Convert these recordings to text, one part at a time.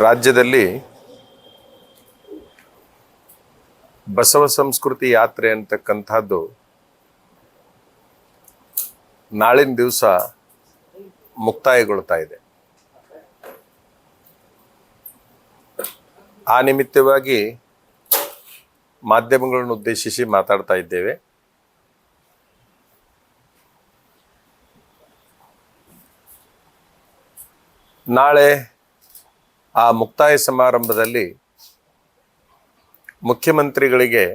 ರಾಜ್ಯದಲ್ಲಿ ಬಸವ ಸಂಸ್ಕೃತಿ ಯಾತ್ರೆ ಅಂತಕ್ಕಂಥದ್ದು ನಾಳಿನ ದಿವಸ ಮುಕ್ತಾಯಗೊಳ್ತಾ ಇದೆ. ಆ ನಿಮಿತ್ತವಾಗಿ ಮಾಧ್ಯಮಗಳನ್ನು ಉದ್ದೇಶಿಸಿ ಮಾತಾಡ್ತಾ ಇದ್ದೇವೆ. ನಾಳೆ ಆ ಮುಕ್ತಾಯ ಸಮಾರಂಭದಲ್ಲಿ ಮುಖ್ಯಮಂತ್ರಿಗಳಿಗೆ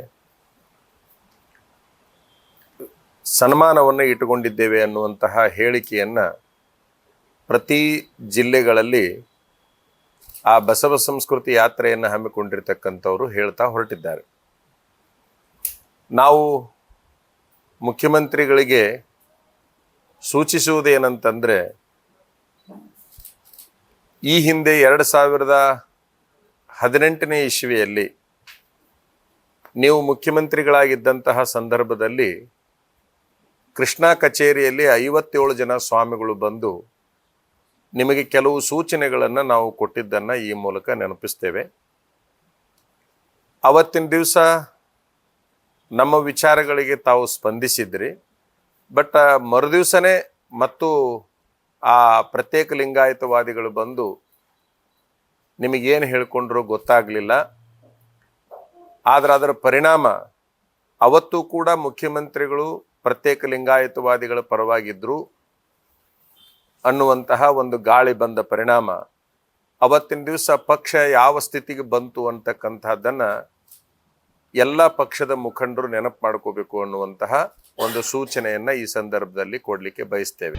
ಸನ್ಮಾನವನ್ನು ಇಟ್ಟುಕೊಂಡಿದ್ದೇವೆ ಅನ್ನುವಂತಹ ಹೇಳಿಕೆಯನ್ನು ಪ್ರತಿ ಜಿಲ್ಲೆಗಳಲ್ಲಿ ಆ ಬಸವ ಸಂಸ್ಕೃತಿ ಯಾತ್ರೆಯನ್ನು ಹಮ್ಮಿಕೊಂಡಿರ್ತಕ್ಕಂಥವರು ಹೇಳ್ತಾ ಹೊರಟಿದ್ದಾರೆ. ನಾವು ಮುಖ್ಯಮಂತ್ರಿಗಳಿಗೆ ಸೂಚಿಸುವುದೇನಂತಂದರೆ, ಈ ಹಿಂದೆ 2018ನೇ ಇಸ್ವಿಯಲ್ಲಿ ನೀವು ಮುಖ್ಯಮಂತ್ರಿಗಳಾಗಿದ್ದಂತಹ ಸಂದರ್ಭದಲ್ಲಿ ಕೃಷ್ಣಾ ಕಚೇರಿಯಲ್ಲಿ 57 ಜನ ಸ್ವಾಮಿಗಳು ಬಂದು ನಿಮಗೆ ಕೆಲವು ಸೂಚನೆಗಳನ್ನು ನಾವು ಕೊಟ್ಟಿದ್ದನ್ನು ಈ ಮೂಲಕ ನೆನಪಿಸ್ತೇವೆ. ಅವತ್ತಿನ ದಿವಸ ನಮ್ಮ ವಿಚಾರಗಳಿಗೆ ತಾವು ಸ್ಪಂದಿಸಿದ್ರಿ. ಬಟ್ ಮರುದಿವಸನೇ ಮತ್ತು ಆ ಪ್ರತ್ಯೇಕ ಲಿಂಗಾಯತವಾದಿಗಳು ಬಂದು ನಿಮಗೇನು ಹೇಳ್ಕೊಂಡ್ರು ಗೊತ್ತಾಗಲಿಲ್ಲ. ಆದರೆ ಅದರ ಪರಿಣಾಮ ಅವತ್ತು ಕೂಡ ಮುಖ್ಯಮಂತ್ರಿಗಳು ಪ್ರತ್ಯೇಕ ಲಿಂಗಾಯತವಾದಿಗಳ ಪರವಾಗಿದ್ದರು ಅನ್ನುವಂತಹ ಒಂದು ಗಾಳಿ ಬಂದ ಪರಿಣಾಮ ಅವತ್ತಿನ ದಿವಸ ಪಕ್ಷ ಯಾವ ಸ್ಥಿತಿಗೆ ಬಂತು ಅಂತಕ್ಕಂಥದ್ದನ್ನು ಎಲ್ಲ ಪಕ್ಷದ ಮುಖಂಡರು ನೆನಪು ಮಾಡ್ಕೋಬೇಕು ಅನ್ನುವಂತಹ ಒಂದು ಸೂಚನೆಯನ್ನು ಈ ಸಂದರ್ಭದಲ್ಲಿ ಕೊಡಲಿಕ್ಕೆ ಬಯಸ್ತೇವೆ.